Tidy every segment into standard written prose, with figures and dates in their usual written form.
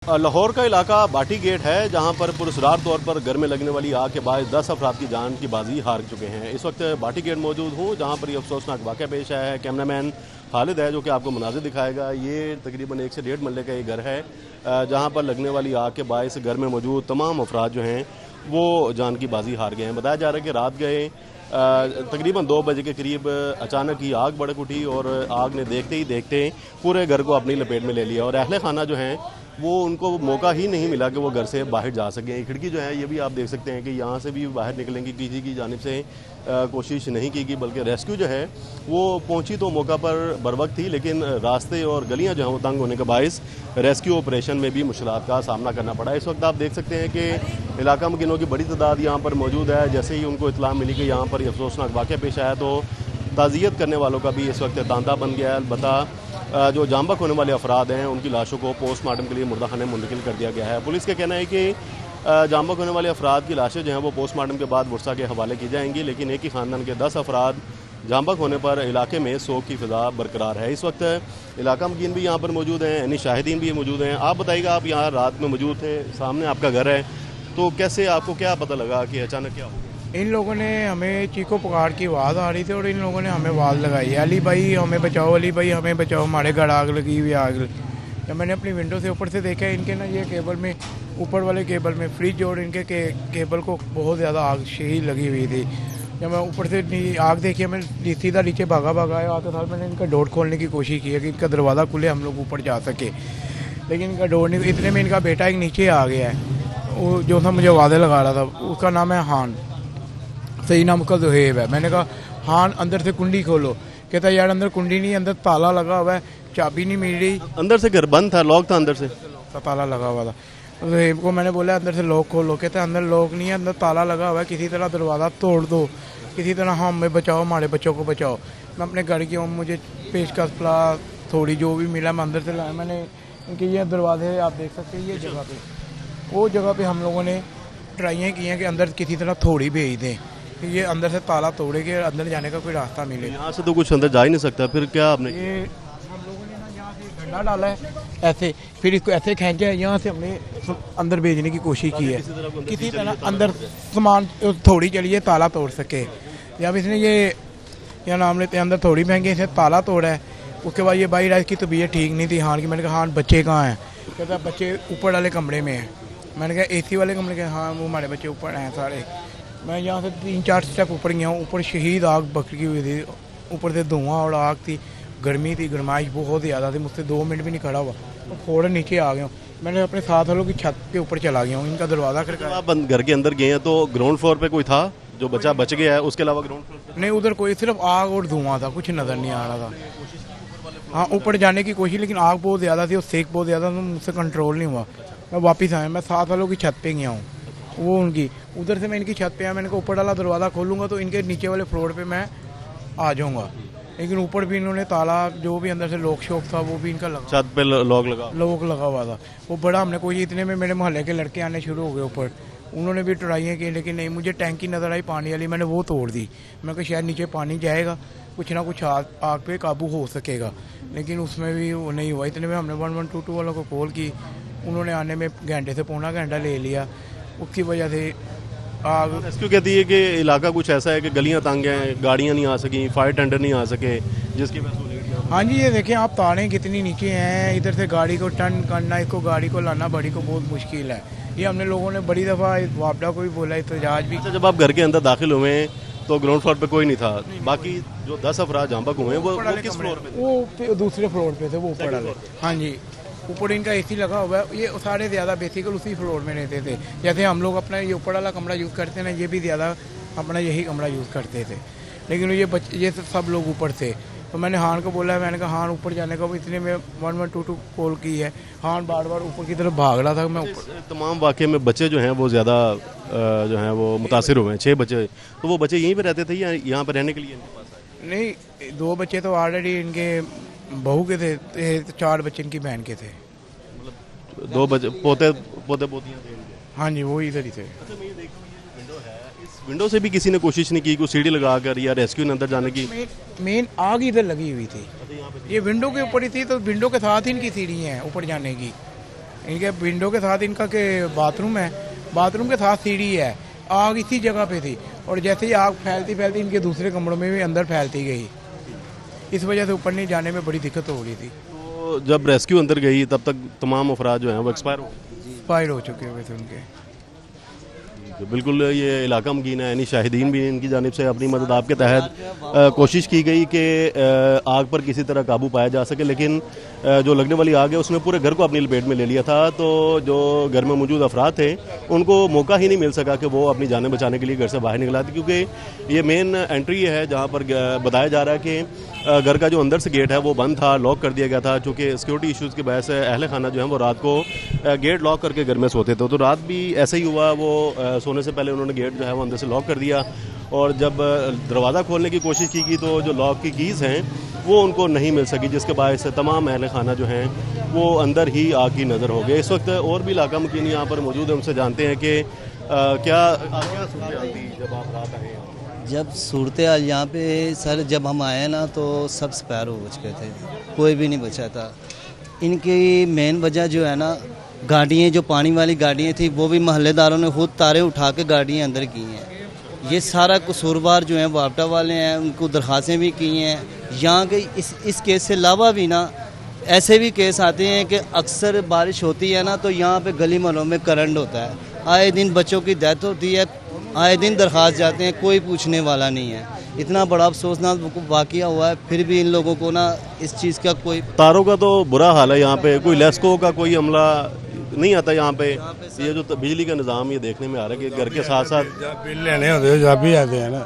लाहौर का इलाका बाटी गेट है, जहां पर पुरस्कार तौर पर घर में लगने वाली आग के बाद 10 अफराद की जान की बाजी हार चुके हैं। इस वक्त बाटी गेट मौजूद हूं, जहां पर ये अफसोसनाक वाक़या पेश आया है। कैमरामैन खालिद है जो कि आपको मनाज़िर दिखाएगा। ये तकरीबन 1 से 1.5 मरले का ये घर है, जहां पर लगने वाली आग के बायस घर में मौजूद तमाम अफराद जो हैं वो जान की बाजी हार गए हैं। बताया जा रहा है कि रात गए तकरीबन 2 बजे के करीब अचानक ही आग भड़क उठी और आग ने देखते ही देखते पूरे घर को अपनी लपेट में ले लिया और अहले खाना जो हैं वो उनको मौका ही नहीं मिला कि वो घर से बाहर जा सकें। खिड़की जो है ये भी आप देख सकते हैं कि यहाँ से भी बाहर निकलेंगे किसी की जानिब से कोशिश नहीं की गई, बल्कि रेस्क्यू जो है वो पहुँची तो मौका पर बरवक्त थी, लेकिन रास्ते और गलियाँ जो हैं वो तंग होने के बायस रेस्क्यू ऑपरेशन में भी मुश्किलात का सामना करना पड़ा। इस वक्त आप देख सकते हैं कि इलाका मकीनों की बड़ी तादाद यहाँ पर मौजूद है। जैसे ही उनको इत्तला मिली कि यहाँ पर अफसोसनाक वाक़या पेश आया तो ताज़ियत करने वालों का भी इस वक्त तांता बन गया है। अलबत्ता जो जाम बहक होने वाले अफराद हैं उनकी लाशों को पोस्टमार्टम के लिए मुर्दाखाने में मुंतकिल कर दिया गया है। पुलिस का कहना है कि जाम बहक होने वाले अफराद की लाशें जो हैं वो पोस्टमार्टम के बाद वर्षा के हवाले की जाएंगी, लेकिन एक ही ख़ानदान के 10 अफराद जाम बहक होने पर इलाके में सोग की फ़िज़ा बरकरार है। इस वक्त इलाका मकीन भी यहाँ पर मौजूद हैं, यानी शाहिदीन भी मौजूद हैं। आप बताइएगा, आप यहाँ रात में मौजूद थे, सामने आपका घर है, तो कैसे आपको क्या पता लगा कि अचानक क्या हो? इन लोगों ने हमें चीखो पुकार की आवाज़ आ रही थी और इन लोगों ने हमें आवाज़ लगाई, अली भाई हमें बचाओ, अली भाई हमें बचाओ, हमारे घर आग लगी हुई आग। जब मैंने अपनी विंडो से ऊपर से देखा, इनके ना ये केबल में, ऊपर वाले केबल में फ्रिज और इनके केबल को बहुत ज़्यादा आग शही लगी हुई थी। जब मैं ऊपर से आग देखी, मैं सीधा नीचे भागा आते साथ मैंने इनका डोर खोलने की कोशिश की है कि इनका दरवाज़ा खुले हम लोग ऊपर जा सके, लेकिन इनका डोर नहीं। इतने में इनका बेटा एक नीचे आ गया है, वो जो था मुझे आवाज़ें लगा रहा था, उसका नाम है हान, सही नाम उसका जुहेब है। मैंने कहा हान अंदर से कुंडी खोलो, कहता यार अंदर कुंडी नहीं, अंदर ताला लगा हुआ है, चाबी नहीं मिल रही। अंदर से घर बंद था, लॉक था, अंदर से ताला लगा हुआ था। जुहेब को मैंने बोला अंदर से लॉक खोलो, कहता अंदर लॉक नहीं है, अंदर ताला लगा हुआ है, किसी तरह दरवाज़ा तोड़ दो, किसी तरह हमें बचाओ, हमारे बच्चों को बचाओ। मैं अपने घर की हूँ, मुझे पेशकश पला थोड़ी जो भी मिला मैं अंदर से लाया। मैंने इनके ये दरवाजे आप देख सकते हैं, ये जगह पे, वो जगह पे हम लोगों ने ट्राइयाँ की हैं कि अंदर किसी तरह थोड़ी भेज दें, ये अंदर से ताला तोड़े के अंदर जाने का कोई रास्ता मिले। यहाँ से तो कुछ अंदर जा ही नहीं सकता, फिर क्या आपने? ये हम लोगों ने ना यहाँ से डंडा डाला है ऐसे, फिर इसको ऐसे खींचा है, यहाँ से हमने अंदर भेजने की कोशिश की है, किसी तरह अंदर सामान थोड़ी चलिए ताला तोड़ सके। जब इसने ये क्या नाम लेते हैं अंदर थोड़ी महंगी इसने ताला तोड़ा है, उसके बाद ये भाई राज की तबीयत ठीक नहीं थी हान की। मैंने कहा हान बच्चे कहाँ हैं? कहता बच्चे ऊपर वाले कमरे में हैं। मैंने कहा एसी वाले कमरे के? हाँ वो हमारे बच्चे ऊपर हैं सारे। मैं यहाँ से 3-4 स्टेप ऊपर गया हूँ, ऊपर शहीद आग भड़की हुई थी, ऊपर से धुआं और आग थी, गर्मी थी, गर्माइश बहुत ज़्यादा थी, मुझसे 2 मिनट भी नहीं खड़ा हुआ, तो फ़ौरन नीचे आ गया हूँ। मैंने अपने साथ वालों की छत के ऊपर चला गया हूँ, इनका दरवाज़ा खड़का। आप घर के अंदर गए हैं तो ग्राउंड फ्लोर पे कोई था जो बच्चा बच गया है, उसके अलावा ग्राउंड फ्लोर पे नहीं, उधर कोई सिर्फ आग और धुआं था, कुछ नज़र नहीं आ रहा था। हाँ ऊपर जाने की कोशिश, लेकिन आग बहुत ज़्यादा थी और सेक बहुत ज़्यादा था, मुझसे कंट्रोल नहीं हुआ। मैं वापस आया, मैं साथ वालों की छत पे गया हूँ, वो उनकी उधर से मैं इनकी छत पे आया। मैंने कहा ऊपर वाला दरवाज़ा खोलूँगा तो इनके नीचे वाले फ्लोर पे मैं आ जाऊँगा, लेकिन ऊपर भी इन्होंने ताला जो भी अंदर से लॉक शॉक था वो भी इनका लगा, छत पे लॉक लगा हुआ था। वो बड़ा हमने कोई, इतने में मेरे मोहल्ले के लड़के आने शुरू हो गए ऊपर, उन्होंने भी ट्राइयाँ की, लेकिन नहीं, मुझे टैंकी नज़र आई पानी वाली, मैंने वो तोड़ दी। मैं कहा शायद नीचे पानी जाएगा, कुछ ना कुछ आग पे काबू हो सकेगा, लेकिन उसमें भी वो नहीं हुआ। इतने में हमने 1122 वालों को कॉल की, उन्होंने आने में घंटे से पौना घंटा ले लिया। उसकी वजह से आग रेस्क्यू कहती है कि इलाका कुछ ऐसा है कि गलियां तंग हैं, गाड़ियां नहीं आ सकी, फायर टेंडर नहीं आ सके, जिसकी वजह से। हाँ जी, ये देखें आप तारें कितनी नीचे हैं, इधर से गाड़ी को टर्न करना, इसको गाड़ी को लाना बड़ी को बहुत मुश्किल है। ये हमने लोगों ने बड़ी दफ़ा वापडा को भी बोला, एहतजाज भी। जब आप घर के अंदर दाखिल हुए तो ग्राउंड फ्लोर पे कोई नहीं था, बाकी जो 10 अफराद जाम बहक हुए वो किस फ्लोर पे? वो दूसरे फ्लोर पे थे, वो ऊपर वाले। हाँ जी, ऊपर इनका एसी लगा हुआ है। ये सारे ज़्यादा बेसिकल उसी फ्लोर में रहते थे, जैसे हम लोग अपना ये ऊपर वाला कमरा यूज़ करते हैं ना, ये भी ज़्यादा अपना यही कमरा यूज़ करते थे, लेकिन ये सब लोग ऊपर थे। तो मैंने हान को बोला, मैंने कहा हान ऊपर जाने का, इतने में 1122 कॉल की है, हान बार बार ऊपर की तरफ भाग रहा था। मैं ऊपर तमाम वाक़े में बच्चे जो हैं वो ज़्यादा जो हैं वो मुतासिर हुए हैं, 6 बच्चे। तो वो बच्चे यहीं पे रहते थे या यहाँ पर रहने के लिए इनके पास आए? नहीं, 2 बच्चे तो ऑलरेडी इनके बहू के थे, 4 बच्चे इनकी बहन के थे, 2 बच्चे पोते पोतियाँ थे। हाँ जी, वो इधर ही थे। विंडो से भी किसी ने कोशिश नहीं की कोई सीढ़ी लगाकर या रेस्क्यू ने अंदर जाने की? मेन आग इधर लगी हुई थी, ये विंडो के ऊपर ही थी, तो विंडो के साथ ही इनकी सीढ़ी है ऊपर जाने की। इनके विंडो के साथ इनका के बाथरूम है, बाथरूम के साथ सीढ़ी है। आग इसी जगह पे थी और जैसे ही आग फैलती फैलती इनके दूसरे कमरों में भी अंदर फैलती गई। इस वजह से ऊपर नहीं जाने में बड़ी दिक्कत हो रही थी। तो जब रेस्क्यू अंदर गई तब तक तमाम अफराद जो हैं वो एक्सपायर हो चुके हुए थे उनके। बिल्कुल ये इलाका मुकीन है, यानी शाहिदीन भी इनकी जानिब से अपनी मदद आपके तहत कोशिश की गई कि आग पर किसी तरह काबू पाया जा सके, लेकिन जो लगने वाली आग है उसने पूरे घर को अपनी लपेट में ले लिया था। तो जो घर में मौजूद अफराद थे उनको मौका ही नहीं मिल सका कि वो अपनी जानें बचाने के लिए घर से बाहर निकला थे, क्योंकि ये मेन एंट्री है जहाँ पर बताया जा रहा है कि घर का जो अंदर से गेट है वो बंद था, लॉक कर दिया गया था, चूँकि सिक्योरिटी इश्यूज़ की वजह से अहले खाना जो है वो रात को गेट लॉक करके घर में सोते थे। तो रात भी ऐसा ही हुआ, वो सोने से पहले उन्होंने गेट जो है वो अंदर से लॉक कर दिया और जब दरवाज़ा खोलने की कोशिश की तो जो लॉक की कीज़ हैं वो उनको नहीं मिल सकी, जिसके बायस तमाम अहले खाना जो हैं वो अंदर ही आग की नज़र हो गए। इस वक्त और भी इलाका मुकीन यहाँ पर मौजूद है, उनसे जानते हैं कि क्या सूरत थी जब आप रात आए? जब सूरत हाल यहाँ पे सर जब हम आए ना तो सब स्पैर हो चुके थे, कोई भी नहीं बचा था। इनकी मेन वजह जो है ना, गाड़ियाँ जो पानी वाली गाड़ियाँ थी वो भी महल्लेदारों ने खुद तारे उठा के गाड़ियाँ अंदर की हैं। ये सारा कसूरवार जो हैं वापटा वाले हैं, उनको दरख्वास्तें भी की हैं। यहाँ के इस केस से अलावा भी ना ऐसे भी केस आते हैं कि अक्सर बारिश होती है ना तो यहाँ पे गली मोहल्लों में करंट होता है, आए दिन बच्चों की डेथ होती है, आए दिन दरख्वास्त जाते हैं, कोई पूछने वाला नहीं है। इतना बड़ा अफसोसनाक वाक़या हुआ है, फिर भी इन लोगों को ना इस चीज़ का कोई तारों का तो बुरा हाल है। यहाँ पे कोई लेस्को का कोई अमला नहीं आता यहाँ पे। ये जो बिजली का निज़ाम ये देखने में आ रहा है कि घर के साथ साथ जब बिल लेने होते हैं जब भी आते हैं ना,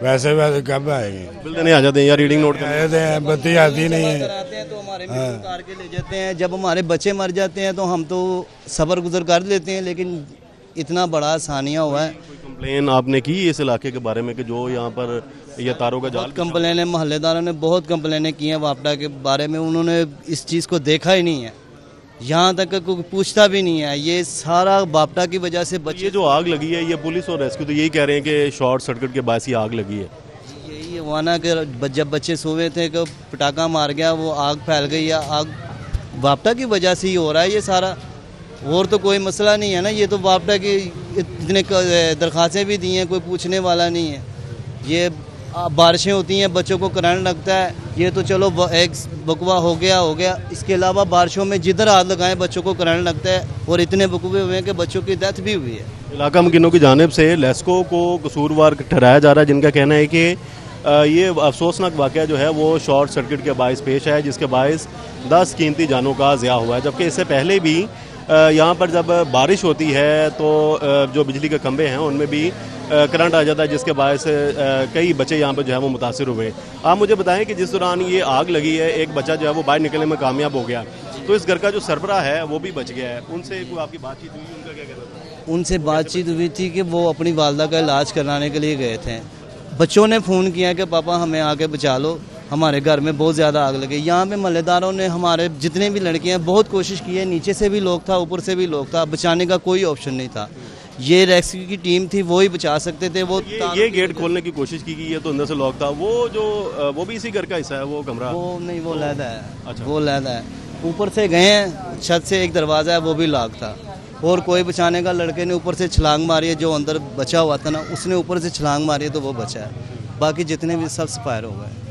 वैसे वैसे कब आएंगे? बिल देने आ जाते हैं या रीडिंग नोट आते हैं, बत्ती आती नहीं है। कराते हैं तो हमारे मिल उतार के ले जाते हैं। जब हमारे बच्चे मर जाते हैं तो हम तो सब्र गुजर कर लेते हैं, लेकिन इतना बड़ा आसानियाँ हुआ है। कंप्लेन आपने की इस इलाके के बारे में कि जो यहाँ पर ये तारों का जाल? कंप्लेनें मोहल्लेदारों ने बहुत कंप्लेनें की हैं वापटा के बारे में, उन्होंने इस चीज़ को देखा ही नहीं है, यहाँ तक कोई पूछता भी नहीं है। ये सारा वापटा की वजह से बच्चे ये जो आग लगी है ये पुलिस और रेस्क्यू तो यही कह रहे हैं कि शॉर्ट सर्किट के बायस ही आग लगी है। यही हुआ ना कि जब बच्चे सोए थे कि पटाखा मार गया, वो आग फैल गई है। आग वापटा की वजह से ही हो रहा है ये सारा, और तो कोई मसला नहीं है ना। ये तो वापटा की इतने दरख्वास्तें भी दी हैं, कोई पूछने वाला नहीं है। ये बारिशें होती हैं, बच्चों को करंट लगता है, ये तो चलो एक बकवा हो गया। इसके अलावा बारिशों में जिधर हाथ लगाएं बच्चों को करंट लगता है, और इतने बकवे हुए हैं कि बच्चों की डेथ भी हुई है। इलाका मुकीनों की जानिब से लेस्को को कसूरवार ठहराया जा रहा है, जिनका कहना है कि ये अफसोसनाक वाक़या जो है वो शॉर्ट सर्किट के बायस पेश है, जिसके बायस 10 कीमती जानों का ज़िया हुआ है। जबकि इससे पहले भी यहाँ पर जब बारिश होती है तो जो बिजली के खंभे हैं उनमें भी करंट आ जाता है, जिसके बायस कई बच्चे यहाँ पर जो है वो मुतासिर हुए। आप मुझे बताएं कि जिस दौरान ये आग लगी है एक बच्चा जो है वो बाहर निकलने में कामयाब हो गया, तो इस घर का जो सरबराह है वो भी बच गया है। उनसे कोई आपकी बातचीत हुई? उनका क्या कहना था? उनसे बातचीत हुई थी कि वो अपनी वालदा का इलाज कराने के लिए गए थे। बच्चों ने फ़ोन किया कि पापा हमें आके बचा लो, हमारे घर में बहुत ज़्यादा आग लगी। यहाँ पे महल्लेदारों ने, हमारे जितने भी लड़के हैं, बहुत कोशिश की है। नीचे से भी लोग था, ऊपर से भी लोग था, बचाने का कोई ऑप्शन नहीं था। ये रेस्क्यू की टीम थी, वो ही बचा सकते थे। वो ये गेट खोलने की कोशिश की गई है तो अंदर से लॉक था। वो भी इसी घर का हिस्सा है वो कमरा? वो नहीं, वो लहदा है। अच्छा। वो लहदा है। ऊपर से गए हैं, छत से एक दरवाज़ा है वो भी लॉक था, और कोई बचाने का लड़के ने ऊपर से छलांग मारी है। जो अंदर बचा हुआ था ना, उसने ऊपर से छलांग मारी है तो वो बचा है। बाकी जितने भी सब एक्सपायर हो गए।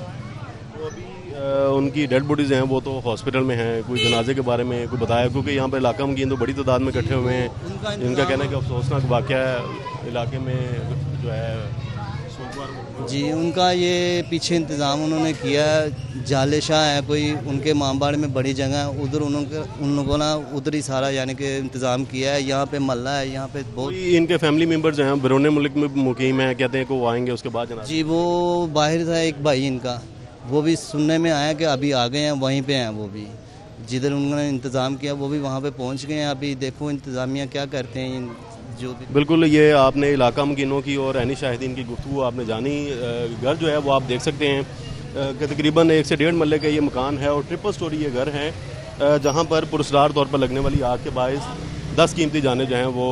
उनकी डेड बॉडीज़ हैं वो तो हॉस्पिटल में हैं। कोई जनाजे के बारे में कोई बताया? क्योंकि यहाँ पर इलाका मुकीन तो बड़ी तादाद में इकट्ठे हुए हैं। इनका कहना है कि अफसोसनाक वाक़या है इलाके में जो है सोमवार जी। उनका ये पीछे इंतज़ाम उन्होंने किया है, जाले शाह है कोई, उनके मामबाड़ में बड़ी जगह है, उधर उन लोगों ने उधर ही सारा यानी कि इंतज़ाम किया है। यहाँ पे मल्ला है, यहाँ पे बहुत। इनके फैमिली मेम्बर्स जो हैं बैरून मुल्क में मुकीम हैं, कहते हैं कि वो आएंगे उसके बाद जनाजा? जी, वो बाहर था एक भाई इनका, वो भी सुनने में आया कि अभी आ गए हैं, वहीं पे हैं वो भी। जिधर उन्होंने इंतज़ाम किया वो भी वहाँ पे पहुँच गए हैं। अभी देखो इंतज़ामिया क्या करते हैं जो भी। बिल्कुल, ये आपने इलाका मुकीनों की और ऐनी शाहिदीन की गुफ्तगू आपने जानी। घर जो है वो आप देख सकते हैं कि तकरीबन 1 से 1.5 मरले का ये मकान है और ट्रिपल स्टोरी ये घर है, जहाँ पर पुरस्कार तौर पर लगने वाली आग के बायस 10 कीमती जानें जो हैं वो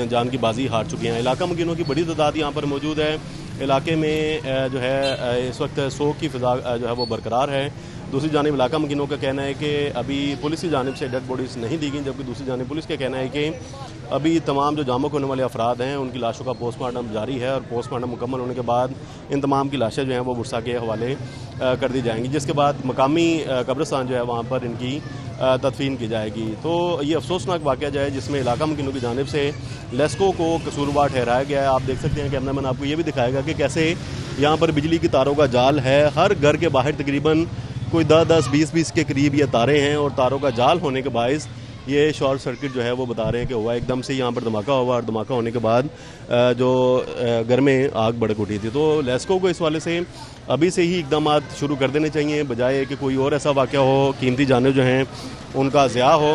जान की बाजी हार चुकी हैं। इलाका मुकीनों की बड़ी तादाद यहाँ पर मौजूद है। इलाके में जो है इस वक्त सोग की फ़िज़ा जो है वो बरकरार है। दूसरी जानिब इलाका मकीनों का कहना है कि अभी पुलिस की जानिब से डेड बॉडीज़ नहीं दी गई, जबकि दूसरी जानिब पुलिस का कहना है कि अभी तमाम जो जामक होने वाले अफराद हैं उनकी लाशों का पोस्टमार्टम जारी है और पोस्टमार्टम मुकम्मल होने के बाद इन तमाम की लाशें जो हैं वो बुरसा के हवाले कर दी जाएंगी, जिसके बाद मकामी कब्रिस्तान जो है वहाँ पर इनकी तदफीन की जाएगी। तो ये अफसोसनाक वाक़या जो है जिसमें इलाका मकीनों की जानिब से लेस्को को कसूरवार ठहराया गया है। आप देख सकते हैं कैमरामैन आपको ये भी दिखाएगा कि कैसे यहाँ पर बिजली की तारों का जाल है, हर घर के बाहर तकरीबन कोई 10-20 के करीब ये तारे हैं और तारों का जाल होने के बायस ये शॉर्ट सर्किट जो है वो बता रहे हैं कि हुआ, एकदम से यहाँ पर धमाका हुआ और धमाका होने के बाद जो घर में आग भड़क उठी थी। तो लेस्को को इस वाले से अभी से ही इकदाम शुरू कर देने चाहिए, बजाय कि कोई और ऐसा वाक़या हो, कीमती जाने जो हैं उनका ज़िया हो।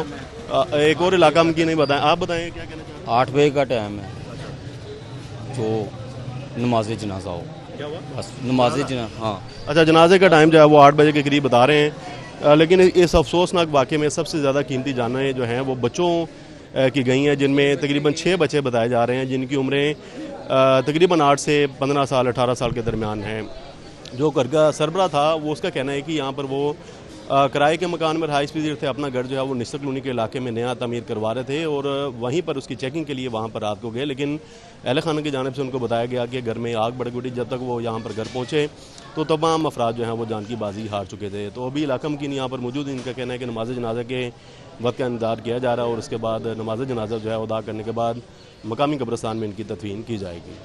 एक और इलाका में की नहीं बताएं, आप बताएं क्या कहना चाहते हैं? 8 बजे का टाइम है जो नमाज जनाजा हो। क्या हुआ? बस नमाज जनाजा, हाँ। अच्छा, जनाजे का टाइम जो है वो 8 बजे के करीब बता रहे हैं, लेकिन इस अफसोसनाक वाक़े में सबसे ज़्यादा कीमती जानें जो हैं वो बच्चों की गई हैं, जिनमें तकरीबन 6 बच्चे बताए जा रहे हैं जिनकी उम्रें तकरीबन 8 से 15 साल 18 साल के दरमियान हैं। जो घर का सरबरा था वो उसका कहना है कि यहाँ पर वो किराए के मकान में रहाइश पजीर थे, अपना घर जो है वो निस्तर कॉलोनी के इलाके में नया तमीर करवा रहे थे और वहीं पर उसकी चेकिंग के लिए वहाँ पर रात को गए, लेकिन अहल खाना की जानिब से उनको बताया गया कि घर में आग भड़क उठी। जब तक वो यहाँ पर घर पहुँचे तो तमाम अफराद जो हैं वो जान की बाजी हार चुके थे। तो अभी इलाका मकीन यहाँ पर मौजूद, इनका कहना है कि नमाज जनाजा के वक्त का इंतजार किया जा रहा है और उसके बाद नमाज जनाजा जो है अदा करने के बाद मकामी कब्रिस्तान में इनकी तदफीन की जाएगी।